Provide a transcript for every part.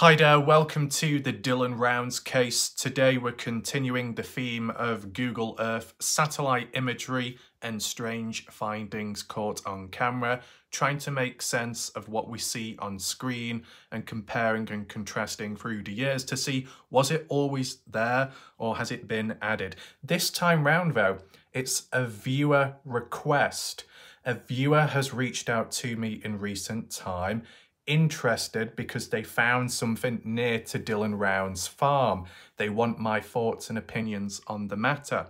Hi there, welcome to the Dylan Rounds case. Today we're continuing the theme of Google Earth satellite imagery and strange findings caught on camera, trying to make sense of what we see on screen and comparing and contrasting through the years to see, was it always there or has it been added? This time round though, it's a viewer request. A viewer has reached out to me in recent time, interested because they found something near to Dylan Round's farm. They want my thoughts and opinions on the matter.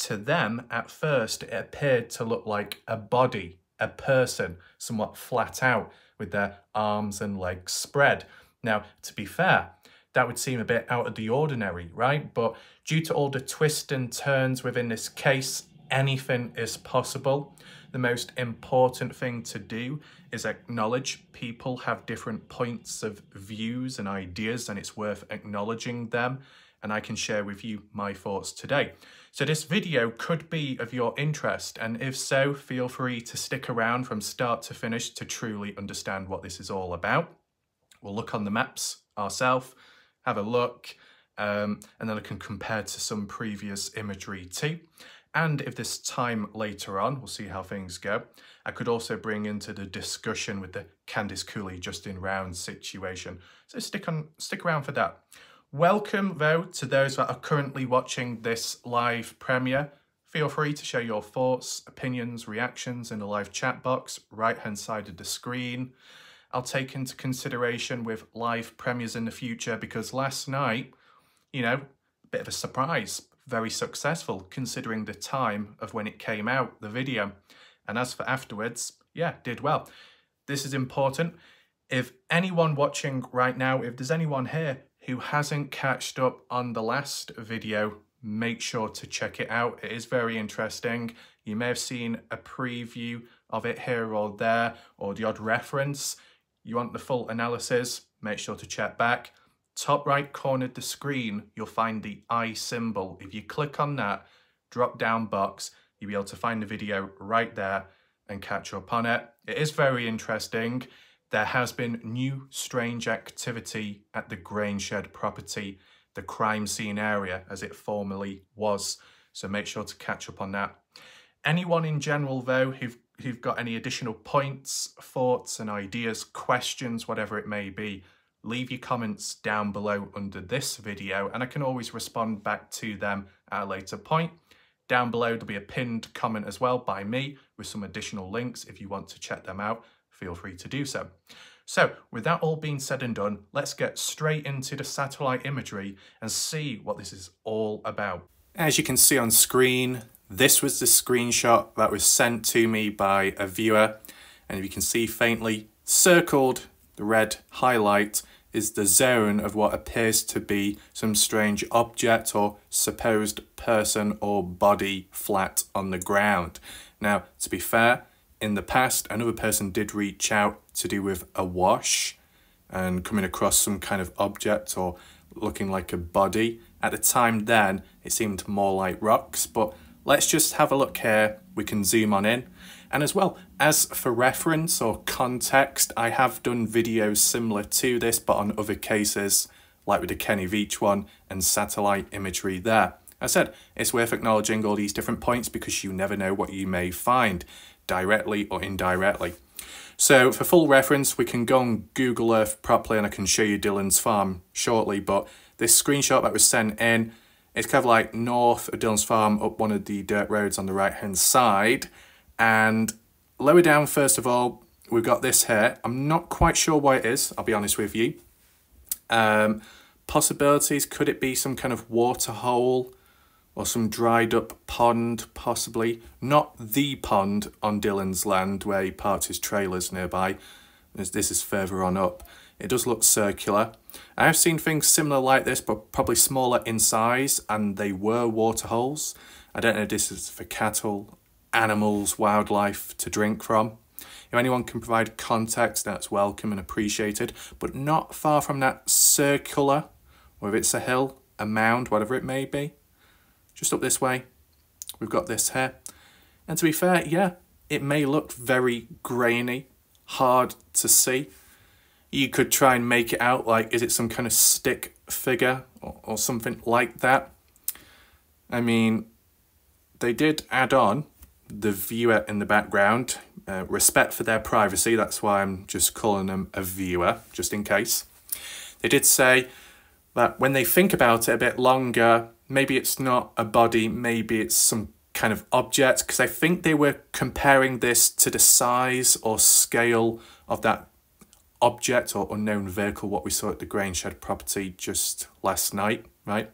To them, at first, it appeared to look like a body, a person, somewhat flat out with their arms and legs spread. Now, to be fair, that would seem a bit out of the ordinary, right? But due to all the twists and turns within this case, anything is possible. The most important thing to do is acknowledge people have different points of views and ideas, and it's worth acknowledging them. And I can share with you my thoughts today. So this video could be of your interest, and if so, feel free to stick around from start to finish to truly understand what this is all about. We'll look on the maps ourselves, have a look, and then I can compare to some previous imagery too. And if there's time later on, we'll see how things go, I could also bring into the discussion with the Candice Cooley, Justin Round situation. So stick around for that. Welcome though to those that are currently watching this live premiere. Feel free to share your thoughts, opinions, reactions in the live chat box, right-hand side of the screen. I'll take into consideration with live premieres in the future because last night, you know, a bit of a surprise. Very successful considering the time of when it came out, the video. And as for afterwards, yeah, did well. This is important. If anyone watching right now, if there's anyone here who hasn't catched up on the last video, make sure to check it out. It is very interesting. You may have seen a preview of it here or there, or the odd reference. You want the full analysis, make sure to check back. Top right corner of the screen, you'll find the I symbol. If you click on that drop down box, you'll be able to find the video right there and catch up on it. It is very interesting. There has been new strange activity at the Grainshed property, the crime scene area as it formerly was. So make sure to catch up on that. Anyone in general though who've got any additional points, thoughts and ideas, questions, whatever it may be, leave your comments down below under this video and I can always respond back to them at a later point. Down below there'll be a pinned comment as well by me with some additional links. If you want to check them out, feel free to do so. So with that all being said and done, let's get straight into the satellite imagery and see what this is all about. As you can see on screen, this was the screenshot that was sent to me by a viewer, and if you can see faintly circled, the red highlight is the zone of what appears to be some strange object or supposed person or body flat on the ground. Now, to be fair, in the past, another person did reach out to do with a wash and coming across some kind of object or looking like a body. At the time then, it seemed more like rocks, but let's just have a look here. We can zoom on in. And as well, as for reference or context, I have done videos similar to this, but on other cases, like with the Kenny Veach one and satellite imagery there. I said, it's worth acknowledging all these different points because you never know what you may find, directly or indirectly. So for full reference, we can go on Google Earth properly and I can show you Dylan's farm shortly, but this screenshot that was sent in, it's kind of like north of Dylan's farm up one of the dirt roads on the right-hand side. And lower down, first of all, we've got this here. I'm not quite sure what it is, I'll be honest with you. Possibilities, could it be some kind of water hole or some dried up pond, possibly? Not the pond on Dylan's land where he parked his trailers nearby. This is further on up. It does look circular. I have seen things similar like this, but probably smaller in size, and they were water holes. I don't know if this is for cattle, animals, wildlife to drink from. If anyone can provide context, that's welcome and appreciated, but not far from that circular, whether it's a hill, a mound, whatever it may be. Just up this way, we've got this here. And to be fair, yeah, it may look very grainy, hard to see. You could try and make it out like, is it some kind of stick figure or something like that? I mean, they did add on the viewer in the background. Respect for their privacy, that's why I'm just calling them a viewer, just in case. They did say that when they think about it a bit longer, maybe it's not a body, maybe it's some kind of object, because I think they were comparing this to the size or scale of that object or unknown vehicle, what we saw at the Grangeshed property just last night, right?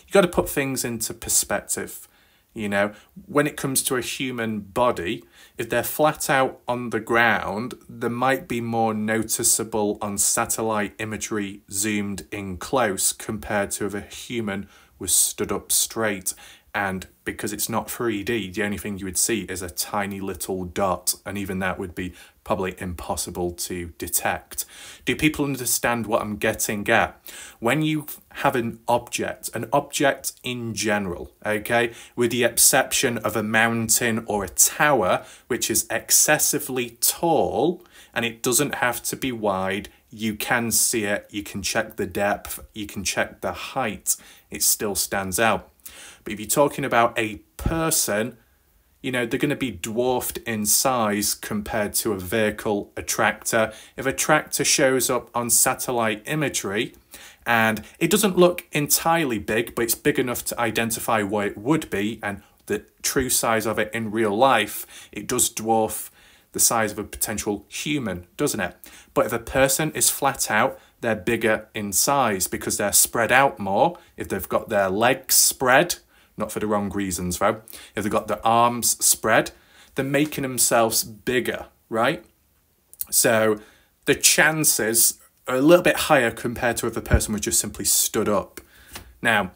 You got to put things into perspective. You know, when it comes to a human body, if they're flat out on the ground, they might be more noticeable on satellite imagery zoomed in close compared to if a human was stood up straight. And because it's not 3D, the only thing you would see is a tiny little dot, and even that would be probably impossible to detect. Do people understand what I'm getting at? When you have an object in general, okay, with the exception of a mountain or a tower, which is excessively tall, and it doesn't have to be wide, you can see it, you can check the depth, you can check the height, it still stands out. But if you're talking about a person, you know, they're going to be dwarfed in size compared to a vehicle, a tractor. If a tractor shows up on satellite imagery and it doesn't look entirely big, but it's big enough to identify what it would be and the true size of it in real life, it does dwarf the size of a potential human, doesn't it? But if a person is flat out, they're bigger in size because they're spread out more. If they've got their legs spread, not for the wrong reasons though, if they've got their arms spread, they're making themselves bigger, right? So the chances are a little bit higher compared to if a person was just simply stood up. Now,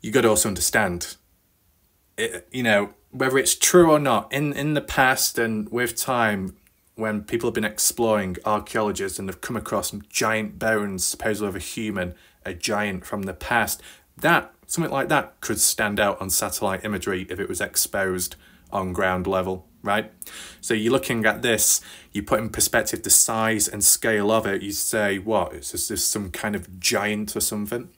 you got to also understand, you know, whether it's true or not, in the past and with time, when people have been exploring, archaeologists, and have come across some giant bones, supposedly of a human, a giant from the past, something like that could stand out on satellite imagery if it was exposed on ground level, right? So you're looking at this, you put in perspective the size and scale of it, you say, what, is this some kind of giant or something?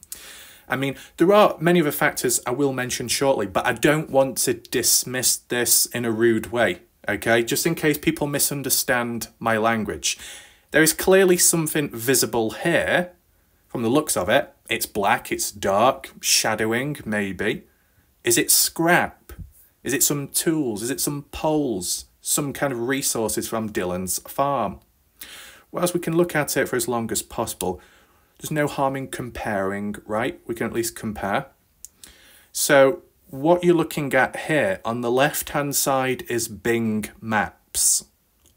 I mean, there are many other factors I will mention shortly, but I don't want to dismiss this in a rude way, okay? Just in case people misunderstand my language. There is clearly something visible here. From the looks of it, it's black, it's dark, shadowing, maybe. Is it scrap? Is it some tools? Is it some poles? Some kind of resources from Dylan's farm? Whereas we can look at it for as long as possible. There's no harm in comparing, right? We can at least compare. So what you're looking at here, on the left-hand side is Bing Maps.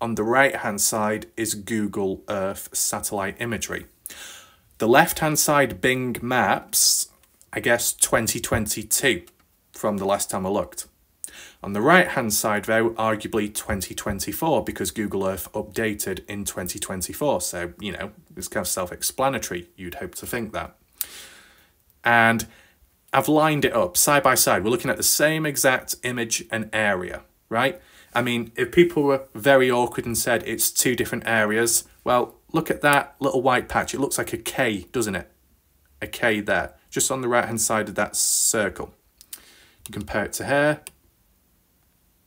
On the right-hand side is Google Earth satellite imagery. The left-hand side Bing Maps, I guess 2022 from the last time I looked. On the right-hand side though, arguably 2024 because Google Earth updated in 2024. So, you know, it's kind of self-explanatory. You'd hope to think that. And I've lined it up side by side. We're looking at the same exact image and area, right? I mean, if people were very awkward and said it's two different areas, well, look at that little white patch. It looks like a K, doesn't it? A K there, just on the right-hand side of that circle. You compare it to here,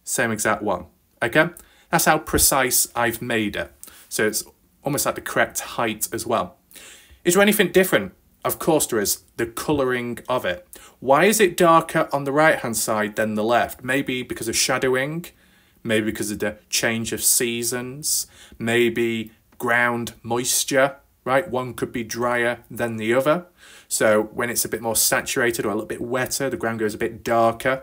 same exact one, okay? That's how precise I've made it. So it's almost like the correct height as well. Is there anything different? Of course there is, the colouring of it. Why is it darker on the right-hand side than the left? Maybe because of shadowing, maybe because of the change of seasons, maybe ground moisture, right? One could be drier than the other. So when it's a bit more saturated or a little bit wetter, the ground goes a bit darker.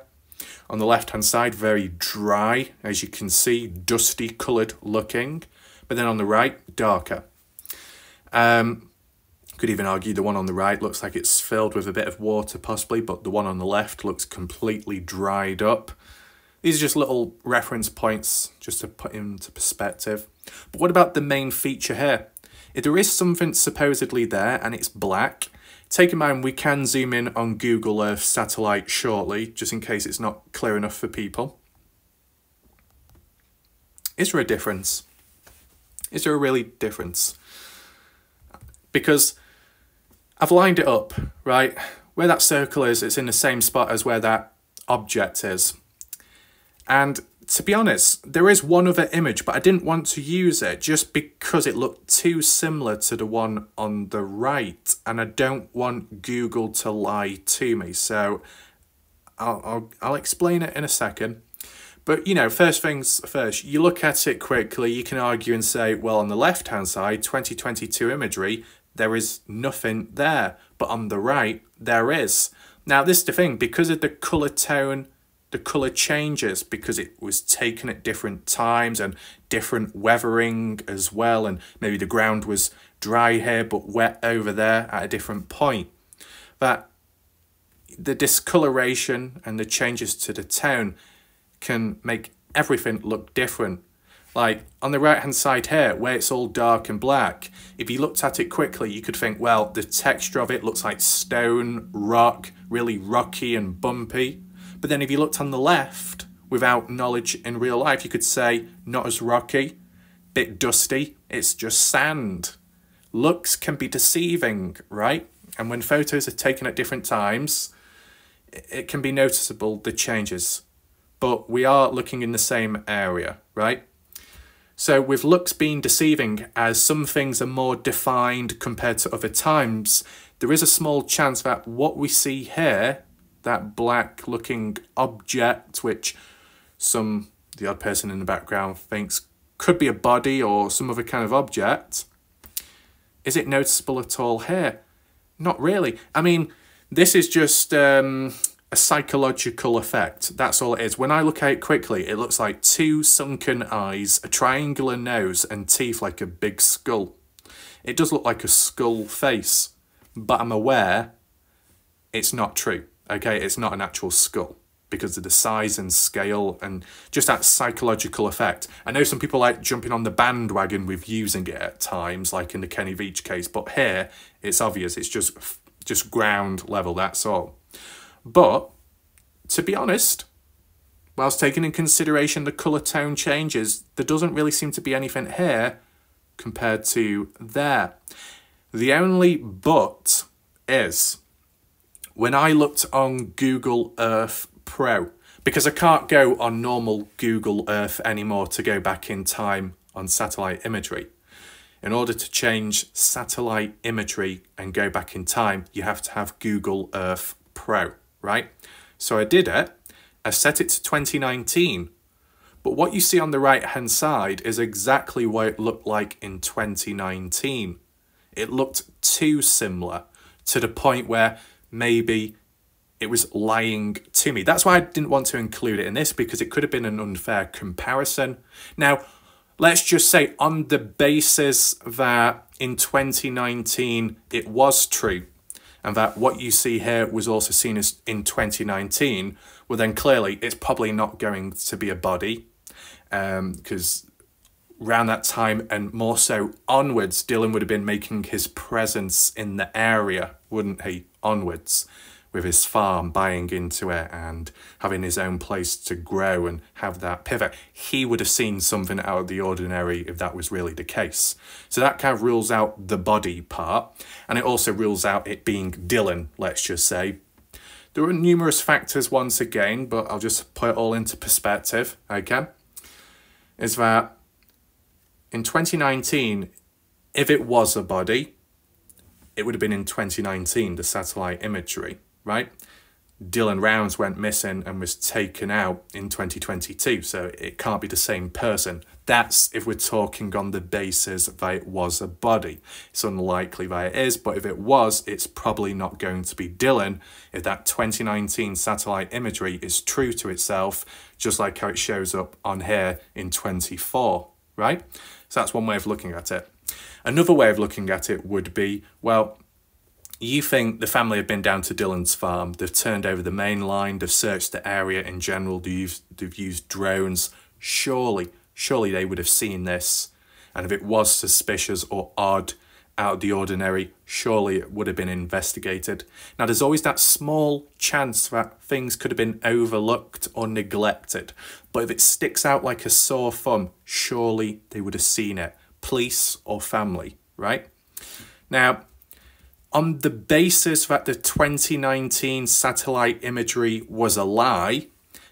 On the left-hand side, very dry, as you can see, dusty coloured looking. But then on the right, darker. Could even argue the one on the right looks like it's filled with a bit of water possibly, but the one on the left looks completely dried up. These are just little reference points just to put into perspective. But what about the main feature here? If there is something supposedly there and it's black, take in mind we can zoom in on Google Earth satellite shortly, just in case it's not clear enough for people. Is there a difference? Is there a really difference? because I've lined it up, right? Where that circle is, it's in the same spot as where that object is. And to be honest, there is one other image, but I didn't want to use it just because it looked too similar to the one on the right, and I don't want Google to lie to me. So I'll explain it in a second. But, you know, first things first, you look at it quickly, you can argue and say, well, on the left-hand side, 2022 imagery, there is nothing there. But on the right, there is. Now, this is the thing, because of the colour tone, the colour changes because it was taken at different times and different weathering as well. And maybe the ground was dry here but wet over there at a different point. That the discoloration and the changes to the tone can make everything look different. Like on the right hand side here, where it's all dark and black, if you looked at it quickly, you could think, well, the texture of it looks like stone, rock, really rocky and bumpy. But then if you looked on the left, without knowledge in real life, you could say, not as rocky, bit dusty, it's just sand. Looks can be deceiving, right? And when photos are taken at different times, it can be noticeable, the changes. But we are looking in the same area, right? So with looks being deceiving, as some things are more defined compared to other times, there is a small chance that what we see here, that black looking object, which the odd person in the background thinks could be a body or some other kind of object, is it noticeable at all here? Not really. I mean, this is just a psychological effect. That's all it is. When I look at it quickly, it looks like two sunken eyes, a triangular nose and teeth like a big skull. It does look like a skull face, but I'm aware it's not true. Okay, it's not an actual skull because of the size and scale and just that psychological effect. I know some people like jumping on the bandwagon with using it at times, like in the Kenny Veach case, but here it's obvious. It's just ground level, that's all. But to be honest, whilst taking in consideration the colour tone changes, there doesn't really seem to be anything here compared to there. The only but is, when I looked on Google Earth Pro, because I can't go on normal Google Earth anymore to go back in time on satellite imagery. In order to change satellite imagery and go back in time, you have to have Google Earth Pro, right? So I did it. I set it to 2019. But what you see on the right-hand side is exactly what it looked like in 2019. It looked too similar to the point where maybe it was lying to me. That's why I didn't want to include it in this, because it could have been an unfair comparison. Now, let's just say on the basis that in 2019 it was true, and that what you see here was also seen as in 2019, well then clearly it's probably not going to be a body, because around that time and more so onwards, Dylan would have been making his presence in the area, wouldn't he? Onwards, with his farm, buying into it and having his own place to grow and have that pivot. He would have seen something out of the ordinary if that was really the case. So that kind of rules out the body part, and it also rules out it being Dylan, let's just say. There are numerous factors once again, but I'll just put it all into perspective, okay? Is that in 2019, if it was a body, it would have been in 2019, the satellite imagery, right? Dylan Rounds went missing and was taken out in 2022, so it can't be the same person. That's if we're talking on the basis that it was a body. It's unlikely that it is, but if it was, it's probably not going to be Dylan if that 2019 satellite imagery is true to itself, just like how it shows up on here in 24, right? So that's one way of looking at it. Another way of looking at it would be, well, you think the family have been down to Dylan's farm, they've turned over the main line, they've searched the area in general, they've used drones. Surely they would have seen this. And if it was suspicious or odd, out of the ordinary, surely it would have been investigated. Now, there's always that small chance that things could have been overlooked or neglected. But if it sticks out like a sore thumb, surely they would have seen it. Police or family, right? Now, on the basis that the 2019 satellite imagery was a lie,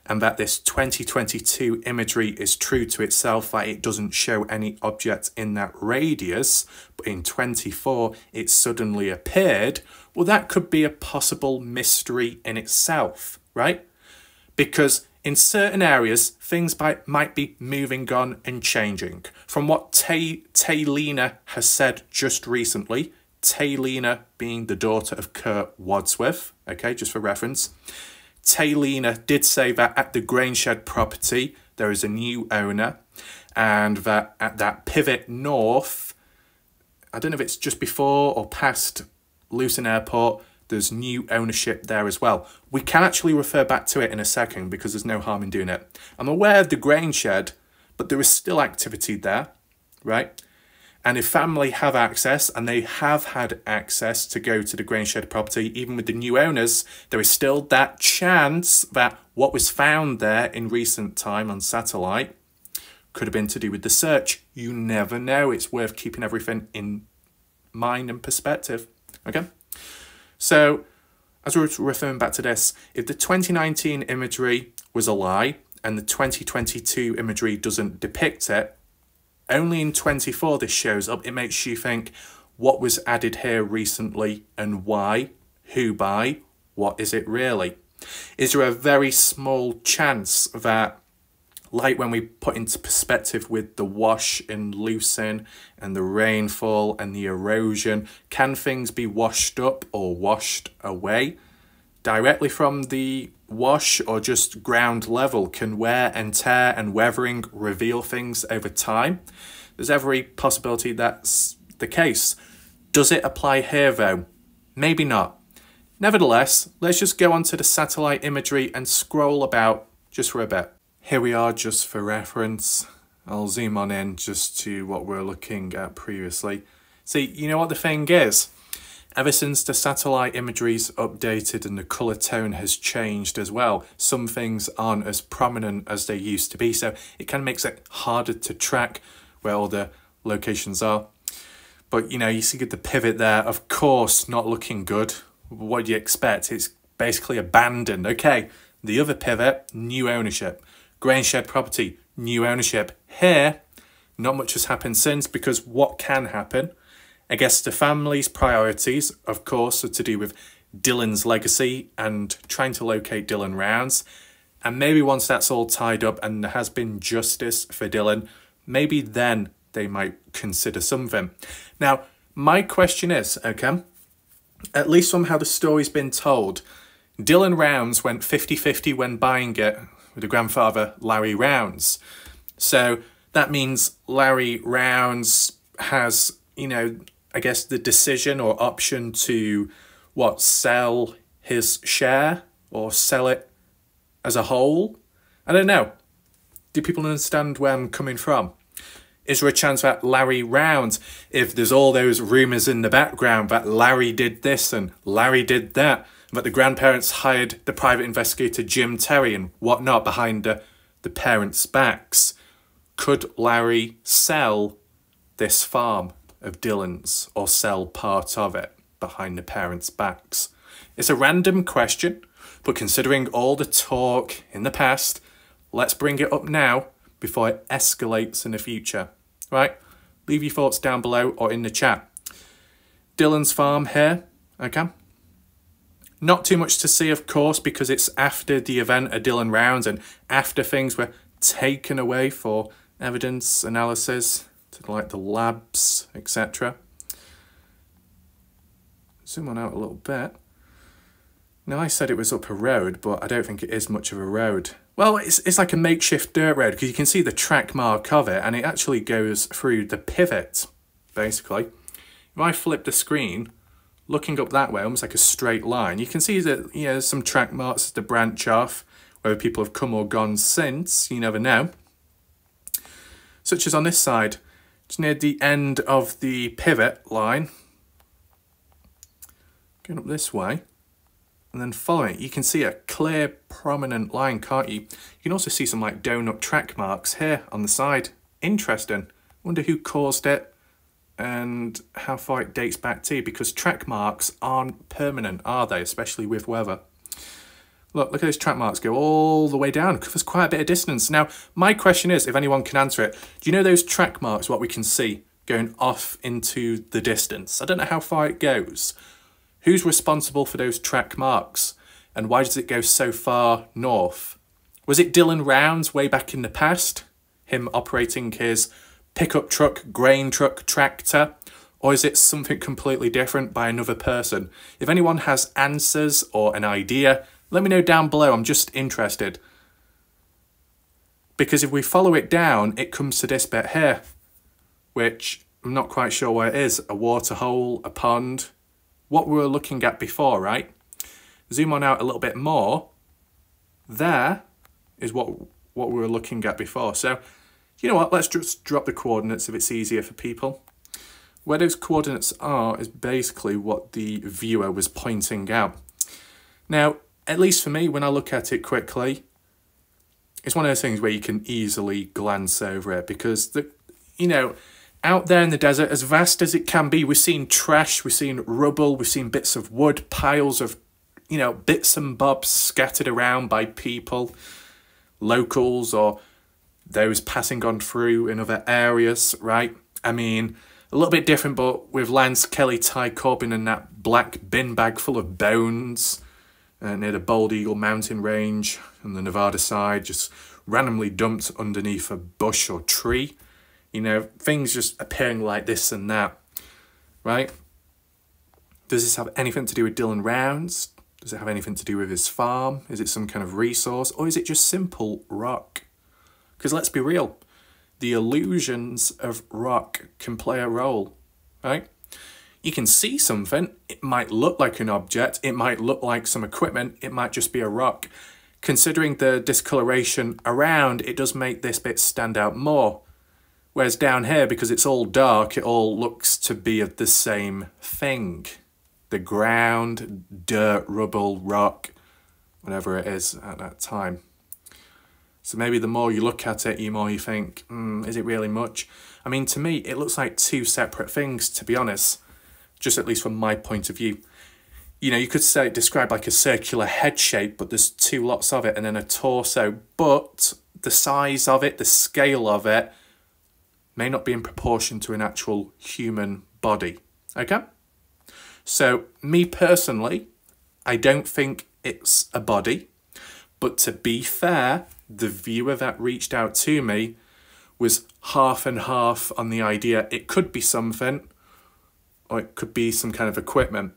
and that this 2022 imagery is true to itself, that it doesn't show any object in that radius, but in 24 it suddenly appeared, well, that could be a possible mystery in itself, right? Because in certain areas, things might be moving on and changing. From what Taylina has said just recently, Taylina being the daughter of Kurt Wadsworth, okay, just for reference, Taylina did say that at the Grainshed property, there is a new owner, and that at that pivot north, I don't know if it's just before or past Lucin Airport, there's new ownership there as well. We can actually refer back to it in a second because there's no harm in doing it. I'm aware of the Grainshed, but there is still activity there, right? And if family have access, and they have had access to go to the Grainshed property, even with the new owners, there is still that chance that what was found there in recent time on satellite could have been to do with the search. You never know. It's worth keeping everything in mind and perspective. Okay? So, as we're referring back to this, if the 2019 imagery was a lie and the 2022 imagery doesn't depict it, only in 24 this shows up. It makes you think, what was added here recently and why? Who by? What is it really? Is there a very small chance that, like when we put into perspective with the wash in Lucin and the rainfall and the erosion, can things be washed up or washed away directly from the wash, or just ground level? Can wear and tear and weathering reveal things over time? There's every possibility that's the case. Does it apply here though? Maybe not. Nevertheless, let's just go on to the satellite imagery and scroll about just for a bit. Here we are, just for reference. I'll zoom on in just to what we're looking at previously. See, you know what the thing is? Ever since the satellite imagery's updated and the colour tone has changed as well, some things aren't as prominent as they used to be, so it kind of makes it harder to track where all the locations are. But, you know, you see the pivot there, of course, not looking good. What do you expect? It's basically abandoned. Okay, the other pivot, new ownership. Grainshed property, new ownership. Here, not much has happened since, because what can happen? I guess the family's priorities, of course, are to do with Dylan's legacy and trying to locate Dylan Rounds. And maybe once that's all tied up and there has been justice for Dylan, maybe then they might consider something. Now, my question is, okay, at least from how the story's been told, Dylan Rounds went 50-50 when buying it with the grandfather, Larry Rounds. So that means Larry Rounds has, you know, I guess the decision or option to, what, sell his share or sell it as a whole? I don't know. Do people understand where I'm coming from? Is there a chance that Larry Rounds, if there's all those rumours in the background that Larry did this and Larry did that, that the grandparents hired the private investigator Jim Terry and whatnot behind the parents' backs, could Larry sell this farm of Dylan's, or sell part of it behind the parents' backs? It's a random question, but considering all the talk in the past, let's bring it up now before it escalates in the future, right? Leave your thoughts down below or in the chat. Dylan's farm here, okay? Not too much to see, of course, because it's after the event of Dylan Rounds and after things were taken away for evidence analysis, to like the labs, etc. Zoom on out a little bit. Now, I said it was up a road, but I don't think it is much of a road. Well, it's like a makeshift dirt road, because you can see the track mark of it, and it actually goes through the pivot, basically. If I flip the screen, looking up that way, almost like a straight line, you can see that, you know, there's some track marks to branch off, whether people have come or gone since, you never know. Such as on this side, just near the end of the pivot line, going up this way, and then following it, you can see a clear, prominent line, can't you? You can also see some like donut track marks here on the side. Interesting. Wonder who caused it, and how far it dates back to, because track marks aren't permanent, are they? Especially with weather. Look at those track marks go all the way down. It covers quite a bit of distance. Now, my question is, if anyone can answer it, do you know those track marks, what we can see going off into the distance? I don't know how far it goes. Who's responsible for those track marks? And why does it go so far north? Was it Dylan Rounds way back in the past? Him operating his pickup truck, grain truck, tractor? Or is it something completely different by another person? If anyone has answers or an idea, let me know down below. I'm just interested. Because if we follow it down, it comes to this bit here, which I'm not quite sure what it is. A water hole, a pond. What we were looking at before, right? Zoom on out a little bit more. There is what we were looking at before. So, you know what? Let's just drop the coordinates if it's easier for people. Where those coordinates are is basically what the viewer was pointing out. Now, at least for me, when I look at it quickly, it's one of those things where you can easily glance over it because, out there in the desert, as vast as it can be, we've seen trash, we've seen rubble, we've seen bits of wood, piles of, bits and bobs scattered around by people, locals or those passing on through in other areas, right? I mean, a little bit different, but with Lance Kelly, Ty Corbin and that black bin bag full of bones near the Bald Eagle mountain range on the Nevada side, just randomly dumped underneath a bush or tree. Things just appearing like this and that, right? Does this have anything to do with Dylan Rounds? Does it have anything to do with his farm? Is it some kind of resource? Or is it just simple rock? Because let's be real, the illusions of rock can play a role, right? You can see something, it might look like an object, it might look like some equipment, it might just be a rock. Considering the discoloration around, it does make this bit stand out more. Whereas down here, because it's all dark, it all looks to be of the same thing. The ground, dirt, rubble, rock, whatever it is at that time. So maybe the more you look at it, the more you think, is it really much? I mean, to me, it looks like two separate things, to be honest. Just at least from my point of view. You could say describe like a circular head shape, but there's two lots of it and then a torso. But the size of it, the scale of it, may not be in proportion to an actual human body. Okay? So, me personally, I don't think it's a body. But to be fair, the viewer that reached out to me was half and half on the idea it could be something, or it could be some kind of equipment.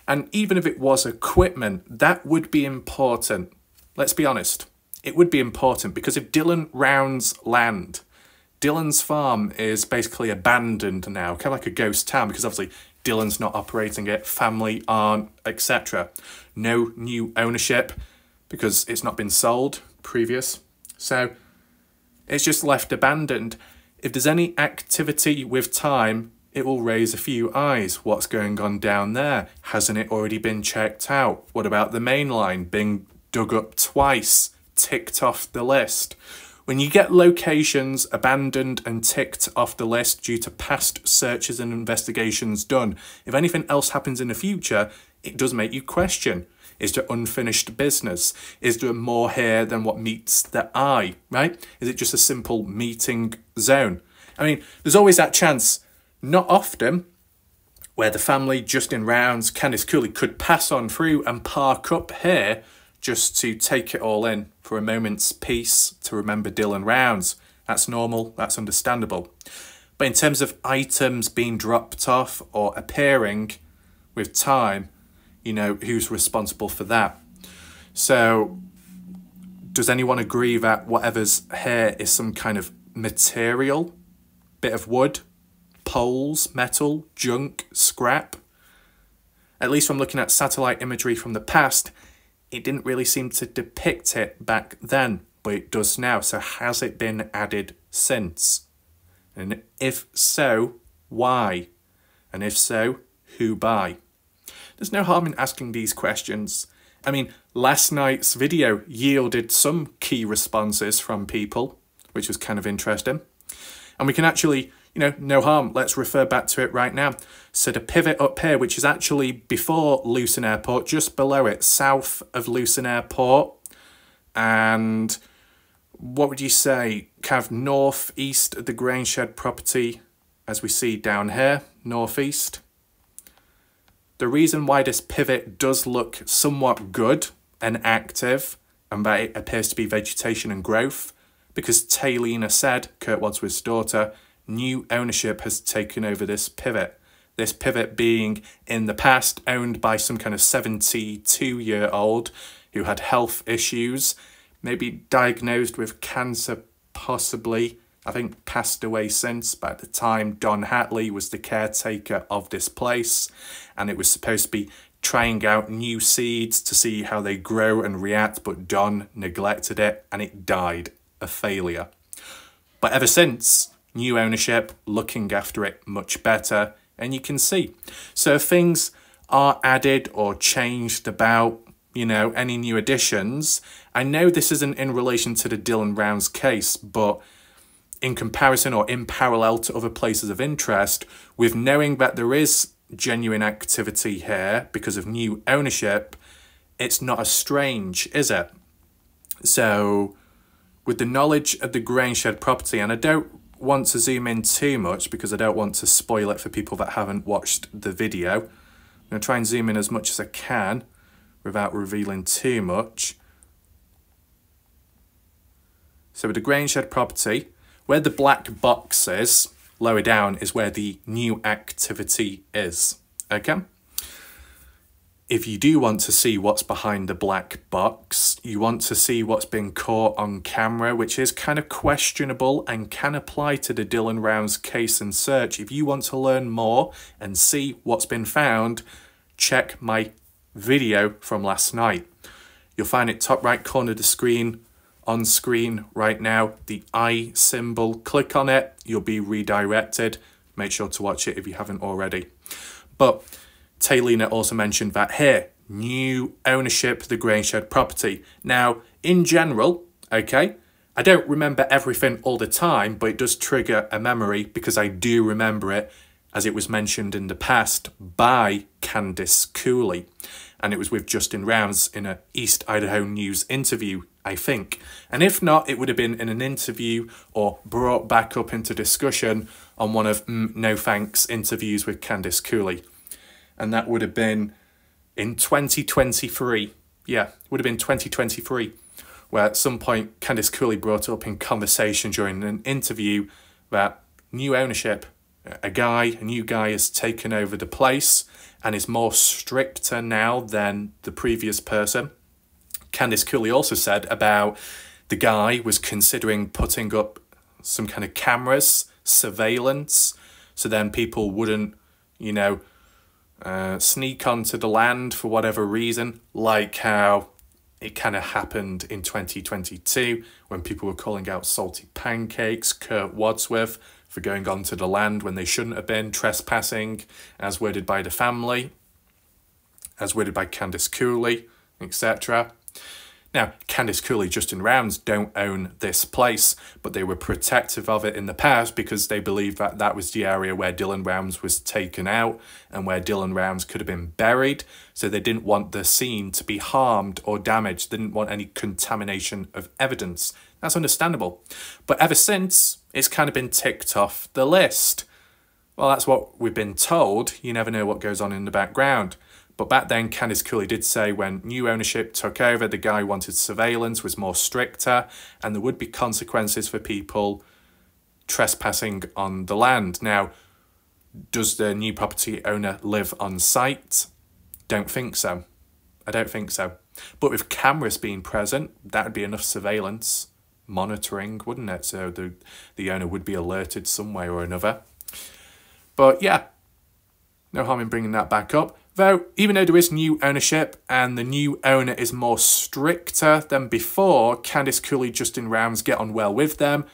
And even if it was equipment, that would be important. Let's be honest. It would be important because if Dylan Rounds land, Dylan's farm is basically abandoned now, kind of like a ghost town, because obviously Dylan's not operating it, family aren't, etc. No new ownership because it's not been sold previous. So it's just left abandoned. If there's any activity with time, it will raise a few eyes. What's going on down there? Hasn't it already been checked out? What about the main line being dug up twice, ticked off the list? When you get locations abandoned and ticked off the list due to past searches and investigations done, if anything else happens in the future, it does make you question. Is there unfinished business? Is there more here than what meets the eye, right? Is it just a simple meeting zone? I mean, there's always that chance. Not often, where the family just in Rounds, Candice Cooley, could pass on through and park up here just to take it all in for a moment's peace to remember Dylan Rounds. That's normal, that's understandable. But in terms of items being dropped off or appearing with time, who's responsible for that? So, does anyone agree that whatever's here is some kind of material? Bit of wood? Poles, metal, junk, scrap? At least from looking at satellite imagery from the past, it didn't really seem to depict it back then, but it does now. So has it been added since? And if so, why? And if so, who by? There's no harm in asking these questions. I mean, last night's video yielded some key responses from people, which was kind of interesting. And we can actually you know, no harm. Let's refer back to it right now. So the pivot up here, which is actually before Lucin Airport, just below it, south of Lucin Airport, and what would you say, kind of northeast of the grain shed property, as we see down here, northeast. The reason why this pivot does look somewhat good and active, and that it appears to be vegetation and growth, because Taylina said, Kurt Wadsworth's daughter, new ownership has taken over this pivot. This pivot being in the past owned by some kind of 72-year-old who had health issues, maybe diagnosed with cancer possibly, I think passed away since, but at the time Don Hatley was the caretaker of this place, and it was supposed to be trying out new seeds to see how they grow and react, but Don neglected it and it died, a failure. But ever since, new ownership looking after it much better, and you can see. So if things are added or changed about, you know, any new additions, I know this isn't in relation to the Dylan Rounds case, but in comparison or in parallel to other places of interest, with knowing that there is genuine activity here because of new ownership, it's not as strange, is it? So with the knowledge of the grain shed property, and I don't want to zoom in too much because I don't want to spoil it for people that haven't watched the video. I'm going to try and zoom in as much as I can without revealing too much. So with the grain shed property, where the black box is, lower down is where the new activity is, okay? If you do want to see what's behind the black box, you want to see what's been caught on camera, which is kind of questionable and can apply to the Dylan Rounds case and search. If you want to learn more and see what's been found, check my video from last night. You'll find it top right corner of the screen, on screen right now, the I symbol. Click on it, you'll be redirected. Make sure to watch it if you haven't already. But Taylina also mentioned that here, new ownership of the grain shed property. Now, in general, okay, I don't remember everything all the time, but it does trigger a memory because I do remember it as it was mentioned in the past by Candice Cooley. And it was with Justin Rounds in a East Idaho News interview, I think. And if not, it would have been in an interview or brought back up into discussion on one of No Thanks interviews with Candice Cooley. And that would have been in 2023. Yeah, would have been 2023, where at some point Candice Cooley brought up in conversation during an interview that new ownership, a new guy has taken over the place and is more stricter now than the previous person. Candice Cooley also said about the guy was considering putting up some kind of cameras, surveillance, so then people wouldn't, you know, sneak onto the land for whatever reason, like how it kind of happened in 2022 when people were calling out Salty Pancakes, Kurt Wadsworth, for going onto the land when they shouldn't have been, trespassing, as worded by the family, as worded by Candice Cooley, etc. Now, Candice Cooley, Justin Rounds don't own this place, but they were protective of it in the past because they believed that that was the area where Dylan Rounds was taken out and where Dylan Rounds could have been buried. So they didn't want the scene to be harmed or damaged. They didn't want any contamination of evidence. That's understandable. But ever since, it's kind of been ticked off the list. Well, that's what we've been told. You never know what goes on in the background. But back then, Candice Cooley did say when new ownership took over, the guy wanted surveillance, was more stricter, and there would be consequences for people trespassing on the land. Now, does the new property owner live on site? Don't think so. I don't think so. But with cameras being present, that would be enough surveillance, monitoring, wouldn't it? So the owner would be alerted some way or another. But yeah, no harm in bringing that back up. Though, even though there is new ownership and the new owner is more stricter than before, Candice Cooley, Justin Rounds get on well with them,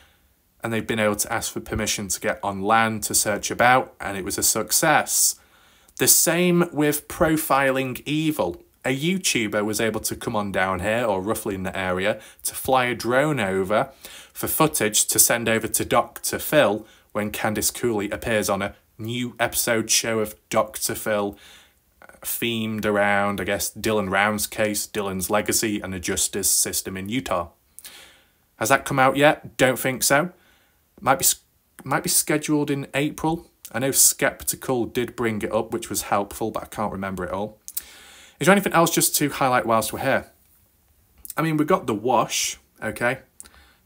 and they've been able to ask for permission to get on land to search about, and it was a success. The same with Profiling Evil. A YouTuber was able to come on down here, or roughly in the area, to fly a drone over for footage to send over to Dr. Phil when Candice Cooley appears on a new episode show of Dr. Phil, themed around, I guess, Dylan Round's case, Dylan's legacy, and the justice system in Utah. Has that come out yet? Don't think so. Might be scheduled in April. I know Skeptical did bring it up, which was helpful, but I can't remember it all. Is there anything else just to highlight whilst we're here? I mean, we've got the wash, okay?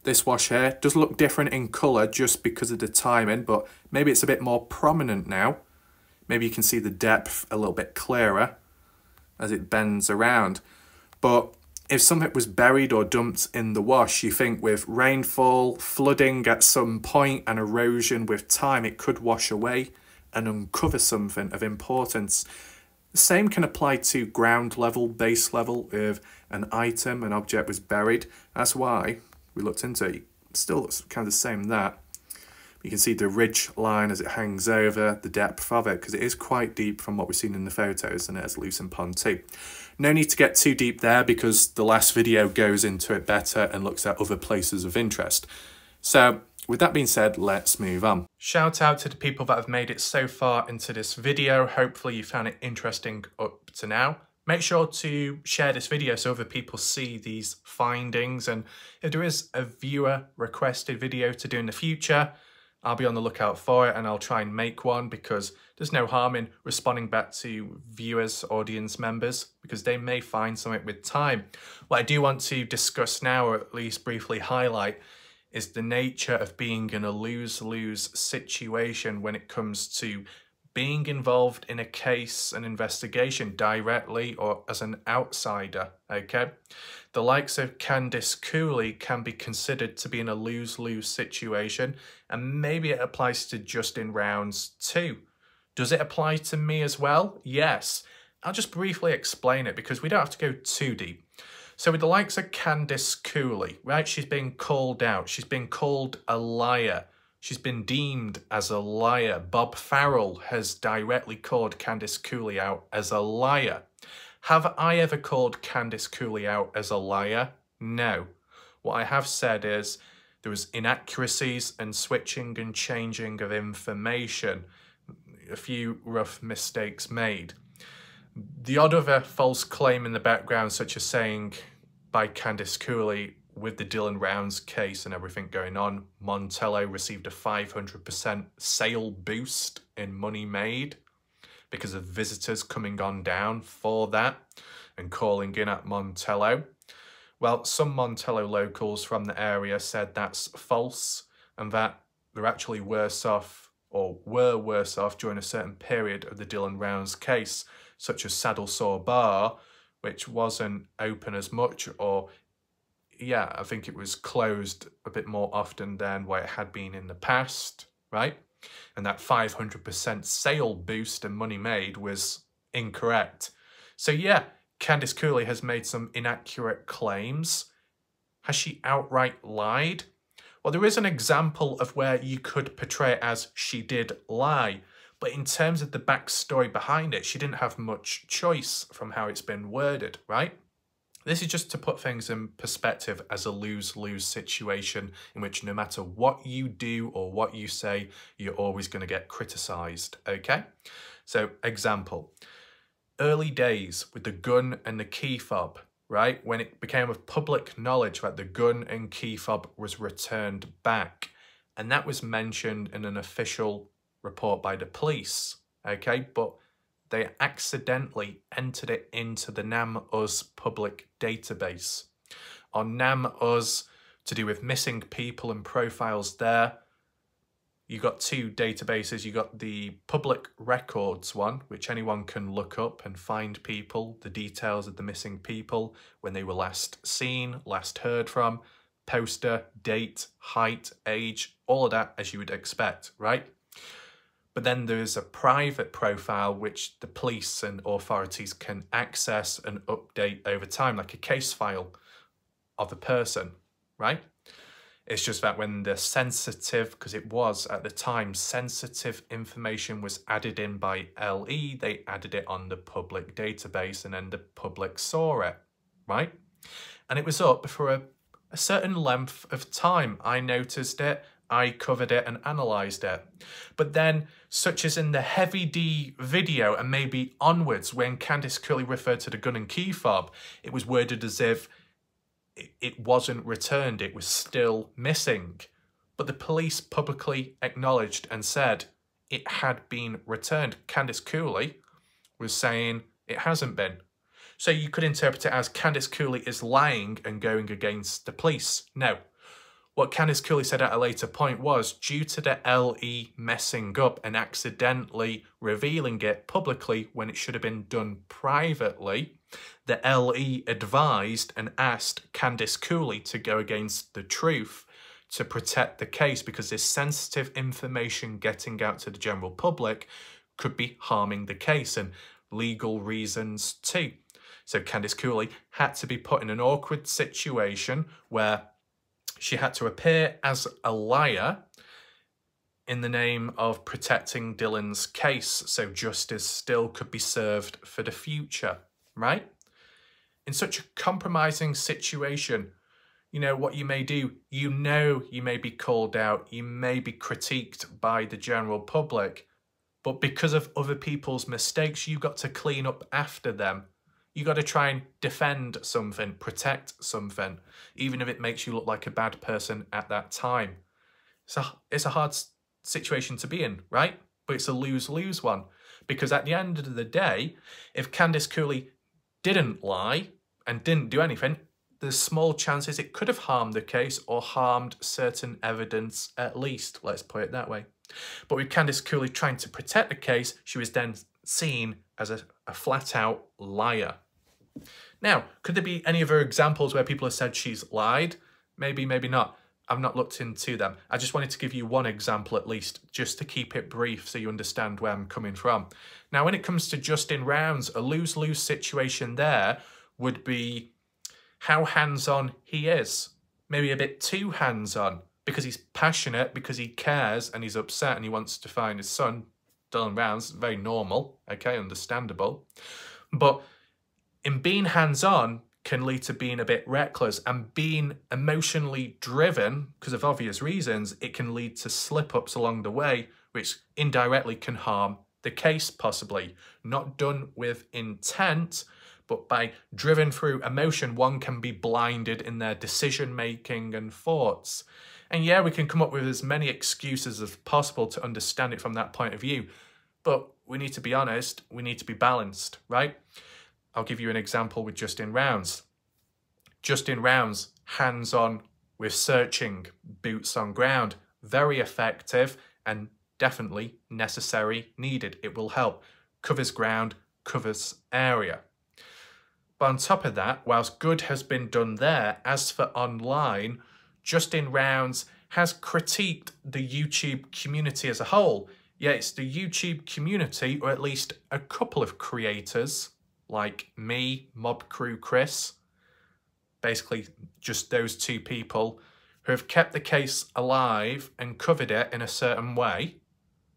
This wash here does look different in colour just because of the timing, but maybe it's a bit more prominent now. Maybe you can see the depth a little bit clearer as it bends around. But if something was buried or dumped in the wash, you think with rainfall, flooding at some point, and erosion with time, it could wash away and uncover something of importance. The same can apply to ground level, base level. If an item, an object was buried, that's why we looked into it. It still looks kind of the same that. You can see the ridge line as it hangs over, the depth of it, because it is quite deep from what we've seen in the photos, and it has Lucin Pond too. No need to get too deep there because the last video goes into it better and looks at other places of interest. So with that being said, let's move on. Shout out to the people that have made it so far into this video. Hopefully you found it interesting up to now. Make sure to share this video so other people see these findings, and if there is a viewer requested video to do in the future, I'll be on the lookout for it and I'll try and make one, because there's no harm in responding back to viewers, audience members, because they may find something with time. What I do want to discuss now, or at least briefly highlight, is the nature of being in a lose-lose situation when it comes to being involved in a case, an investigation, directly or as an outsider, okay? The likes of Candice Cooley can be considered to be in a lose-lose situation, and maybe it applies to Justin Rounds too. Does it apply to me as well? Yes. I'll just briefly explain it because we don't have to go too deep. So with the likes of Candice Cooley, right, she's been called out. She's been called a liar. She's been deemed as a liar. Bob Farrell has directly called Candice Cooley out as a liar. Have I ever called Candice Cooley out as a liar? No. What I have said is there was inaccuracies and switching and changing of information. A few rough mistakes made. The odd other false claim in the background, such as saying by Candice Cooley, with the Dylan Rounds case and everything going on, Montello received a 500% sale boost in money made because of visitors coming on down for that and calling in at Montello. Well, some Montello locals from the area said that's false and that they're actually worse off, or were worse off, during a certain period of the Dylan Rounds case, such as Saddle Sore Bar, which wasn't open as much, or yeah, I think it was closed a bit more often than what it had been in the past, right? And that 500% sale boost and money made was incorrect. So yeah, Candice Cooley has made some inaccurate claims. Has she outright lied? Well, there is an example of where you could portray it as she did lie, but in terms of the backstory behind it, she didn't have much choice from how it's been worded, right? This is just to put things in perspective as a lose-lose situation in which no matter what you do or what you say, you're always going to get criticised, okay? So, example, early days with the gun and the key fob, right? When it became of public knowledge that the gun and key fob was returned back, and that was mentioned in an official report by the police, okay? But they accidentally entered it into the NamUs public database. On NamUs, to do with missing people and profiles there, you got two databases. You got the public records one, which anyone can look up and find people, the details of the missing people, when they were last seen, last heard from, poster, date, height, age, all of that as you would expect, right? But then there's a private profile which the police and authorities can access and update over time, like a case file of a person, right? It's just that when the sensitive, because it was at the time, sensitive information was added in by LE, they added it on the public database and then the public saw it, right? And it was up for a certain length of time. I noticed it. I covered it and analysed it. But then, such as in the Heavy D video and maybe onwards, when Candice Curley referred to the gun and key fob, it was worded as if it wasn't returned, it was still missing. But the police publicly acknowledged and said it had been returned. Candice Curley was saying it hasn't been. So you could interpret it as Candice Curley is lying and going against the police. No. What Candice Curley said at a later point was, due to the LE messing up and accidentally revealing it publicly when it should have been done privately, the LE advised and asked Candice Curley to go against the truth to protect the case, because this sensitive information getting out to the general public could be harming the case, and legal reasons too. So Candice Curley had to be put in an awkward situation where she had to appear as a liar in the name of protecting Dylan's case, so justice still could be served for the future, right? In such a compromising situation, you know what you may do, you know you may be called out, you may be critiqued by the general public, but because of other people's mistakes, you've got to clean up after them. You got to try and defend something, protect something, even if it makes you look like a bad person at that time. So it's a hard situation to be in, right? But it's a lose-lose one, because at the end of the day, if Candice Curley didn't lie and didn't do anything, there's small chances it could have harmed the case or harmed certain evidence at least, let's put it that way. But with Candice Curley trying to protect the case, she was then seen as a flat-out liar. Now, could there be any other examples where people have said she's lied? Maybe, maybe not. I've not looked into them. I just wanted to give you one example at least, just to keep it brief so you understand where I'm coming from. Now, when it comes to Justin Rounds, a lose-lose situation there would be how hands-on he is. Maybe a bit too hands-on, because he's passionate, because he cares, and he's upset, and he wants to find his son, Dylan Rounds. Very normal, okay, understandable. But in being hands-on can lead to being a bit reckless, and being emotionally driven, because of obvious reasons, it can lead to slip-ups along the way, which indirectly can harm the case, possibly. Not done with intent, but by driven through emotion, one can be blinded in their decision-making and thoughts. And yeah, we can come up with as many excuses as possible to understand it from that point of view, but we need to be honest, we need to be balanced, right? I'll give you an example with Justin Rounds. Justin Rounds, hands-on with searching, boots on ground, very effective and definitely necessary, needed. It will help. Covers ground, covers area. But on top of that, whilst good has been done there, as for online, Justin Rounds has critiqued the YouTube community as a whole. Yeah, it's the YouTube community, or at least a couple of creators, like me, Mob Crew Chris, basically just those two people, who have kept the case alive and covered it in a certain way,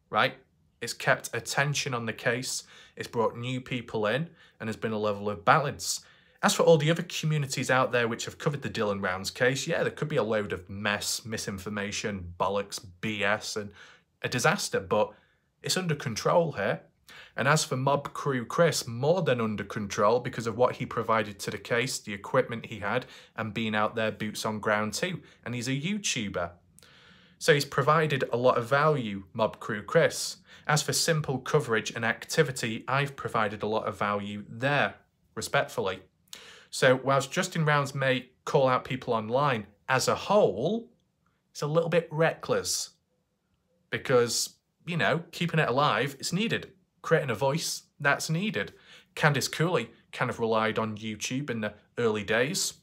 right? It's kept attention on the case, it's brought new people in, and there's been a level of balance. As for all the other communities out there which have covered the Dylan Rounds case, yeah, there could be a load of mess, misinformation, bollocks, BS, and a disaster, but it's under control here. And as for Mob Crew Chris, more than under control because of what he provided to the case, the equipment he had, and being out there boots on ground too. And he's a YouTuber. So he's provided a lot of value, Mob Crew Chris. As for simple coverage and activity, I've provided a lot of value there, respectfully. So whilst Justin Rounds may call out people online, as a whole, it's a little bit reckless. Because, you know, keeping it alive is needed. Creating a voice, that's needed. Candice Curley kind of relied on YouTube in the early days.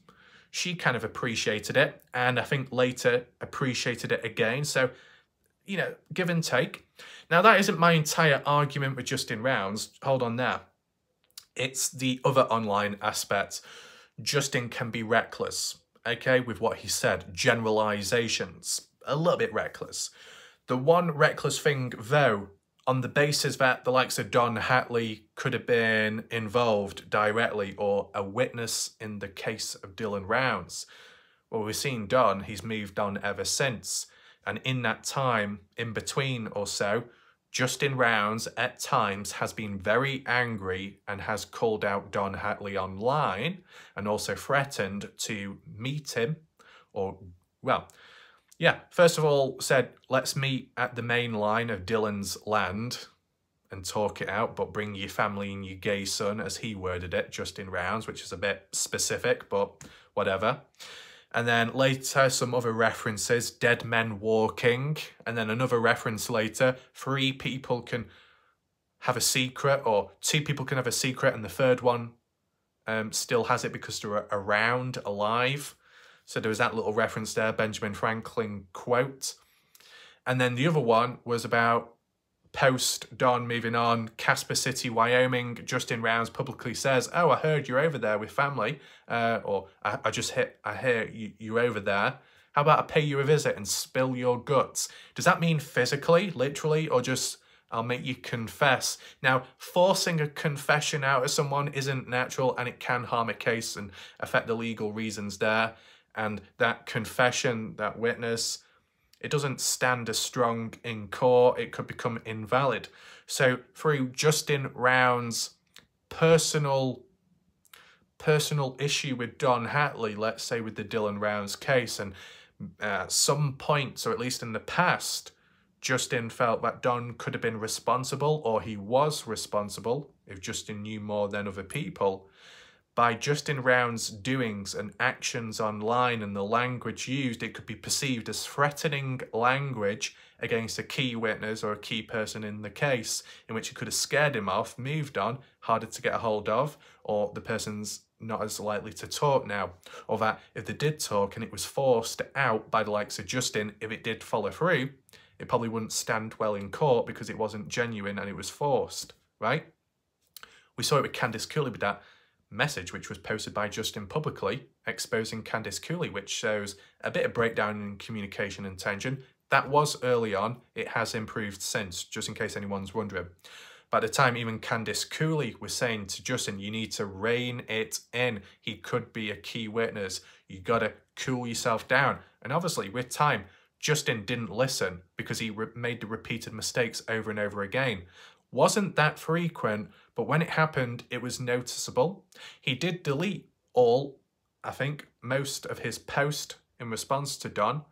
She kind of appreciated it, and I think later appreciated it again. So, you know, give and take. Now, that isn't my entire argument with Justin Rounds. Hold on there. It's the other online aspects. Justin can be reckless, okay, with what he said. Generalizations. A little bit reckless. The one reckless thing, though, on the basis that the likes of Don Hatley could have been involved directly or a witness in the case of Dylan Rounds. Well, we've seen Don, he's moved on ever since. And in that time, in between or so, Justin Rounds at times has been very angry and has called out Don Hatley online and also threatened to meet him or, well, yeah, first of all said, let's meet at the main line of Dylan's land and talk it out, but bring your family and your gay son, as he worded it, Justin Rounds, which is a bit specific, but whatever. And then later, some other references, dead men walking. And then another reference later, 3 people can have a secret, or 2 people can have a secret, and the third one still has it because they're around, alive. So there was that little reference there, Benjamin Franklin quote. And then the other one was about post Don moving on, Casper City, Wyoming. Justin Rounds publicly says, oh, I heard you're over there with family, or I hear you're over there. How about I pay you a visit and spill your guts? Does that mean physically, literally, or just I'll make you confess? Now, forcing a confession out of someone isn't natural, and it can harm a case and affect the legal reasons there. And that confession, that witness, it doesn't stand as strong in court. It could become invalid. So through Justin Rounds' personal issue with Don Hatley, let's say with the Dylan Rounds case, and at some point, or at least in the past, Justin felt that Don could have been responsible, or he was responsible, if Justin knew more than other people, by Justin Rounds' doings and actions online and the language used. It could be perceived as threatening language against a key witness or a key person in the case, in which it could have scared him off, moved on, harder to get a hold of, or the person's not as likely to talk now. Or that if they did talk and it was forced out by the likes of Justin, if it did follow through, it probably wouldn't stand well in court because it wasn't genuine and it was forced, right? We saw it with Candice Cooley with that message which was posted by Justin publicly exposing Candice Cooley, which shows a bit of breakdown in communication and tension. That was early on. It has improved since, just in case anyone's wondering. By the time even Candice Cooley was saying to Justin, you need to rein it in. He could be a key witness. You got to cool yourself down. And obviously with time, Justin didn't listen because he made the repeated mistakes over and over again. Wasn't that frequent, but when it happened, it was noticeable. He did delete all, I think, most of his post in response to Don.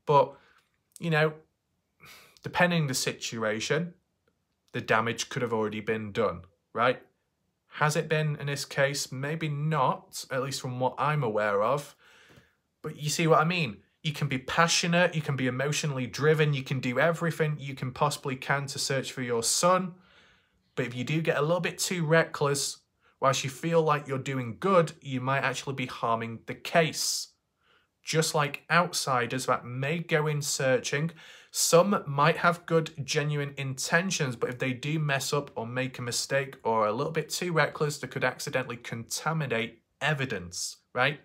But, you know, depending the situation, the damage could have already been done, right? Has it been in this case? Maybe not, at least from what I'm aware of. But you see what I mean? You can be passionate, you can be emotionally driven, you can do everything you can possibly can to search for your son. But if you do get a little bit too reckless, whilst you feel like you're doing good, you might actually be harming the case. Just like outsiders that may go in searching, some might have good, genuine intentions, but if they do mess up or make a mistake or are a little bit too reckless, they could accidentally contaminate evidence, right?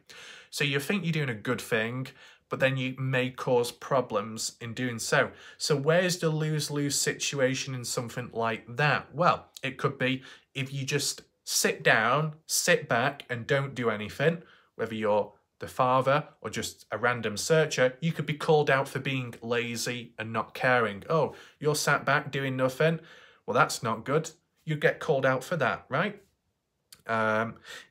So you think you're doing a good thing, but then you may cause problems in doing so. So where's the lose-lose situation in something like that? Well, it could be if you just sit down, sit back and don't do anything, whether you're the father or just a random searcher, you could be called out for being lazy and not caring. Oh, you're sat back doing nothing. Well, that's not good. You get called out for that, right?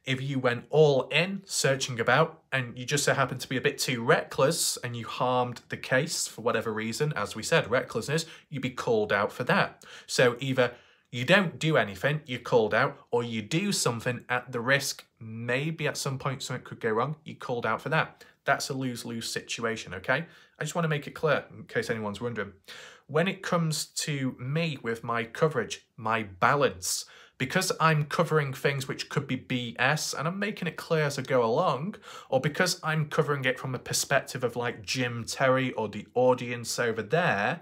If you went all in searching about and you just so happened to be a bit too reckless and you harmed the case for whatever reason, as we said, recklessness, you'd be called out for that. So either you don't do anything, you're called out, or you do something at the risk, maybe at some point something could go wrong, you're called out for that. That's a lose-lose situation, okay? I just want to make it clear in case anyone's wondering. When it comes to me with my coverage, my balance, because I'm covering things which could be BS and I'm making it clear as I go along, or because I'm covering it from a perspective of like Jim Terry or the audience over there,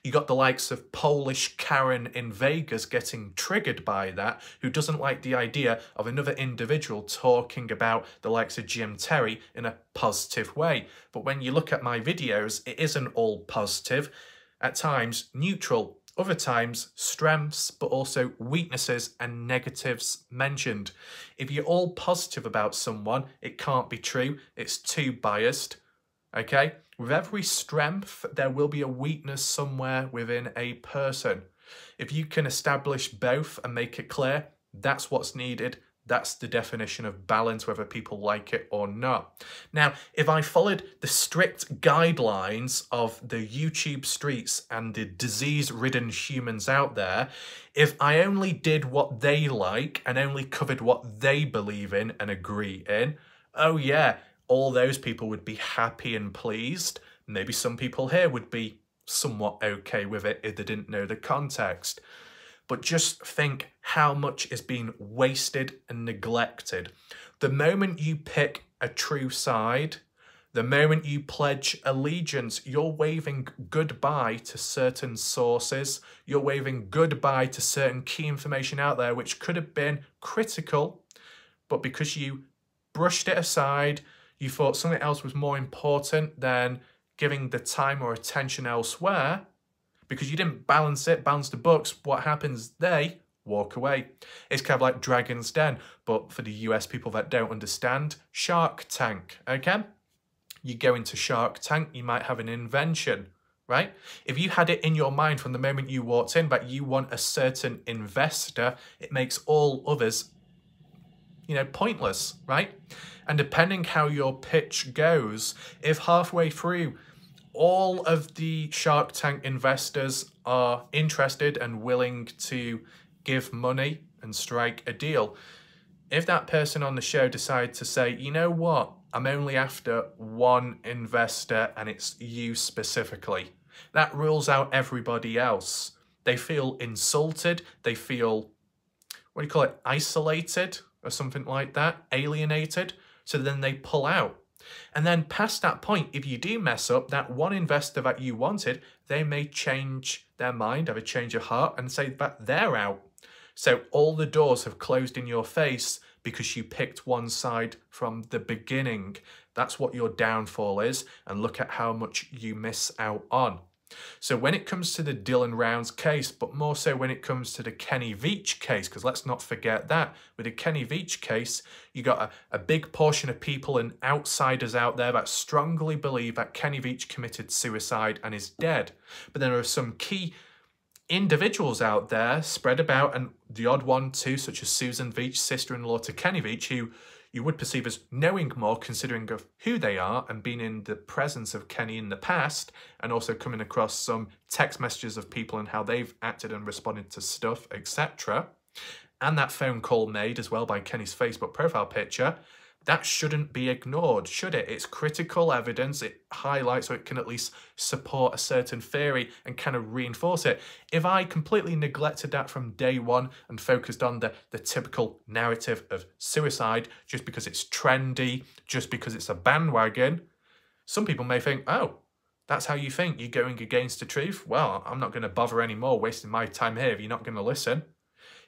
you got the likes of Polish Karen in Vegas getting triggered by that, who doesn't like the idea of another individual talking about the likes of Jim Terry in a positive way. But when you look at my videos, it isn't all positive. At times, neutral. Other times, strengths, but also weaknesses and negatives mentioned. If you're all positive about someone, it can't be true. It's too biased, okay? With every strength, there will be a weakness somewhere within a person. If you can establish both and make it clear, that's what's needed. That's the definition of balance, whether people like it or not. Now, if I followed the strict guidelines of the YouTube streets and the disease-ridden humans out there, if I only did what they like and only covered what they believe in and agree in, oh yeah, all those people would be happy and pleased. Maybe some people here would be somewhat okay with it if they didn't know the context. But just think how much is being wasted and neglected. The moment you pick a true side, the moment you pledge allegiance, you're waving goodbye to certain sources. You're waving goodbye to certain key information out there which could have been critical, but because you brushed it aside, you thought something else was more important than giving the time or attention elsewhere, because you didn't balance the books, what happens? They walk away. It's kind of like Dragon's Den, but for the US people that don't understand, Shark Tank, okay? You go into Shark Tank, you might have an invention, right? If you had it in your mind from the moment you walked in that you want a certain investor, it makes all others, you know, pointless, right? And depending how your pitch goes, if halfway through all of the Shark Tank investors are interested and willing to give money and strike a deal, if that person on the show decides to say, you know what, I'm only after one investor and it's you specifically, that rules out everybody else. They feel insulted, they feel, what do you call it, isolated or something like that, alienated, so then they pull out. And then past that point, if you do mess up, that one investor that you wanted, they may change their mind, have a change of heart and say that they're out. So all the doors have closed in your face because you picked one side from the beginning. That's what your downfall is, and look at how much you miss out on. So when it comes to the Dylan Rounds case, but more so when it comes to the Kenny Veach case, because let's not forget that, with the Kenny Veach case, you got a big portion of people and outsiders out there that strongly believe that Kenny Veach committed suicide and is dead. But there are some key individuals out there spread about, and the odd one too, such as Susan Veach, sister-in-law to Kenny Veach, who you would perceive as knowing more considering of who they are and being in the presence of Kenny in the past, and also coming across some text messages of people and how they've acted and responded to stuff, etc. And that phone call made as well by Kenny's Facebook profile picture. That shouldn't be ignored, should it? It's critical evidence. It highlights, so it can at least support a certain theory and kind of reinforce it. If I completely neglected that from day one and focused on the typical narrative of suicide just because it's trendy, just because it's a bandwagon, some people may think, oh, that's how you think, you're going against the truth? Well, I'm not going to bother anymore wasting my time here if you're not going to listen.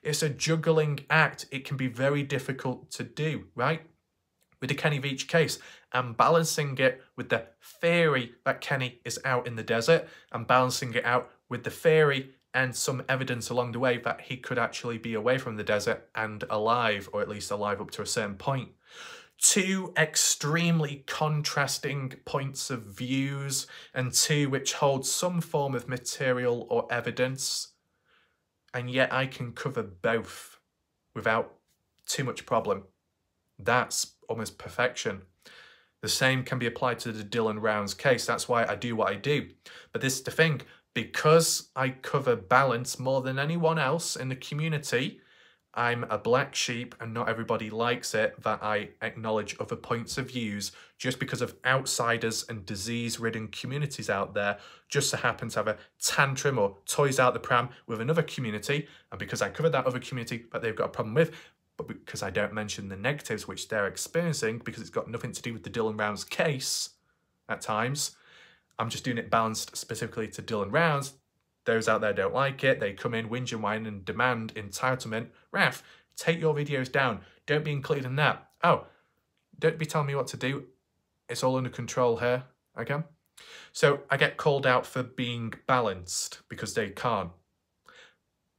It's a juggling act. It can be very difficult to do, right? With the Kenny Veach case, and balancing it with the theory that Kenny is out in the desert, and balancing it out with the theory and some evidence along the way that he could actually be away from the desert and alive, or at least alive up to a certain point. Two extremely contrasting points of views, and two which hold some form of material or evidence, and yet I can cover both without too much problem. That's almost perfection. The same can be applied to the Dylan Rounds case. That's why I do what I do. But this is the thing, because I cover balance more than anyone else in the community, I'm a black sheep and not everybody likes it that I acknowledge other points of views just because of outsiders and disease-ridden communities out there just so happen to have a tantrum or toys out the pram with another community, and because I cover that other community that they've got a problem with, but because I don't mention the negatives which they're experiencing because it's got nothing to do with the Dylan Rounds case at times, I'm just doing it balanced specifically to Dylan Rounds. Those out there don't like it. They come in, whinge and whine and demand entitlement. Raf, take your videos down. Don't be included in that. Oh, don't be telling me what to do. It's all under control here, okay? So I get called out for being balanced because they can't.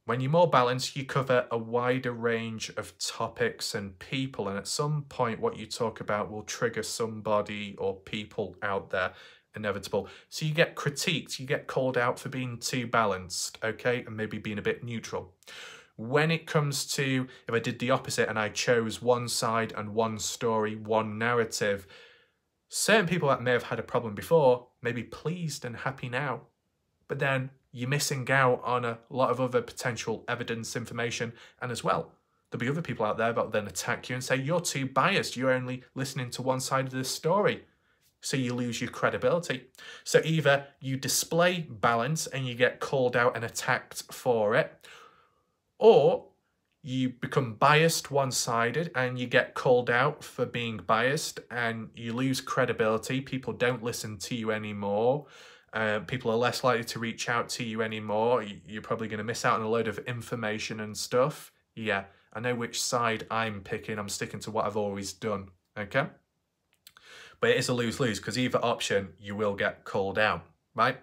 When you're more balanced, you cover a wider range of topics and people, and at some point what you talk about will trigger somebody or people out there, inevitable. So you get critiqued, you get called out for being too balanced, okay, and maybe being a bit neutral. When it comes to, if I did the opposite and I chose one side and one story, one narrative, certain people that may have had a problem before may be pleased and happy now, but then you're missing out on a lot of other potential evidence, information, and as well, there'll be other people out there that will then attack you and say, you're too biased, you're only listening to one side of this story. So you lose your credibility. So either you display balance and you get called out and attacked for it, or you become biased, one-sided, and you get called out for being biased and you lose credibility. People don't listen to you anymore. People are less likely to reach out to you anymore. You're probably going to miss out on a load of information and stuff. Yeah, I know which side I'm picking. I'm sticking to what I've always done, okay? But it is a lose-lose because either option, you will get called out, right?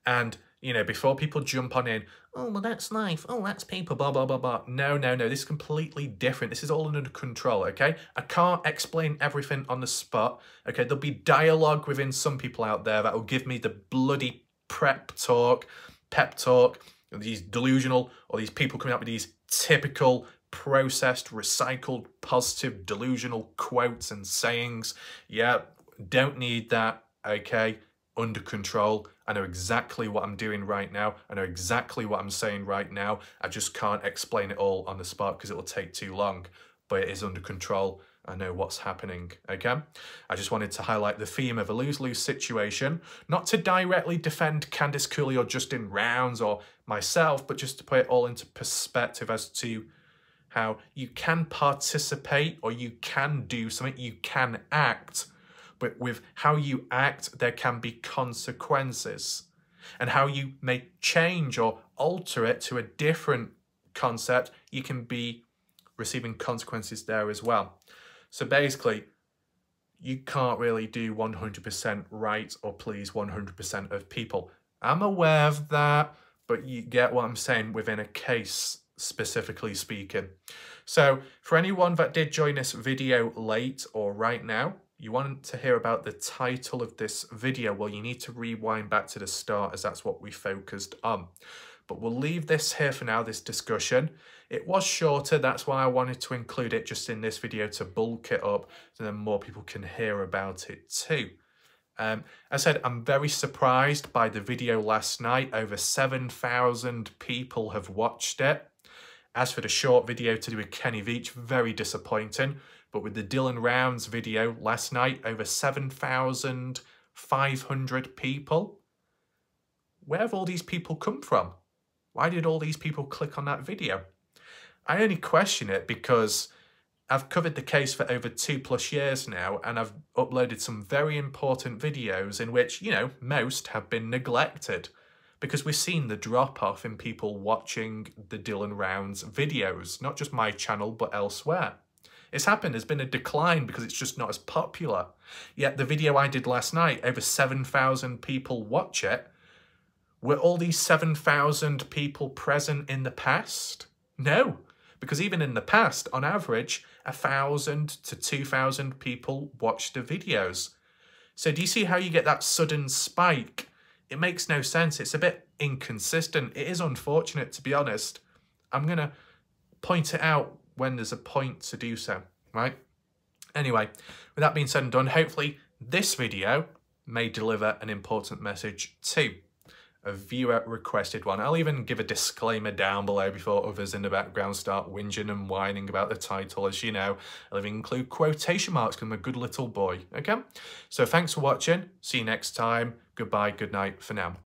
And, you know, before people jump on in, oh, well, that's life. Oh, that's people, blah, blah, blah, blah. No, no, no. This is completely different. This is all under control, okay? I can't explain everything on the spot, okay? There'll be dialogue within some people out there that will give me the bloody pep talk, these delusional, or these people coming up with these typical processed, recycled, positive, delusional quotes and sayings. Yeah, don't need that, okay? Under control. I know exactly what I'm doing right now. I know exactly what I'm saying right now. I just can't explain it all on the spot because it will take too long, but it is under control. I know what's happening, okay? I just wanted to highlight the theme of a lose-lose situation, not to directly defend Candice Cooley or Justin Rounds or myself, but just to put it all into perspective as to how you can participate or you can do something, you can act, but with how you act, there can be consequences. And how you may change or alter it to a different concept, you can be receiving consequences there as well. So basically, you can't really do 100% right or please 100% of people. I'm aware of that, but you get what I'm saying within a case, specifically speaking. So for anyone that did join this video late or right now, you want to hear about the title of this video, well, you need to rewind back to the start as that's what we focused on. But we'll leave this here for now, this discussion. It was shorter, that's why I wanted to include it just in this video to bulk it up so then more people can hear about it too. As I said, I'm very surprised by the video last night. Over 7,000 people have watched it. As for the short video to do with Kenny Veach, very disappointing. But with the Dylan Rounds video last night, over 7,500 people. Where have all these people come from? Why did all these people click on that video? I only question it because I've covered the case for over 2+ years now, and I've uploaded some very important videos in which, you know, most have been neglected because we've seen the drop-off in people watching the Dylan Rounds videos, not just my channel, but elsewhere. It's happened, there's been a decline because it's just not as popular. Yet the video I did last night, over 7,000 people watch it. Were all these 7,000 people present in the past? No, because even in the past, on average, 1,000 to 2,000 people watch the videos. So do you see how you get that sudden spike? It makes no sense. It's a bit inconsistent. It is unfortunate, to be honest. I'm going to point it out when there's a point to do so, right? Anyway, with that being said and done, hopefully this video may deliver an important message too. A viewer requested one. I'll even give a disclaimer down below before others in the background start whinging and whining about the title. As you know, I'll even include quotation marks because I'm a good little boy, okay? So thanks for watching. See you next time. Goodbye, good night for now.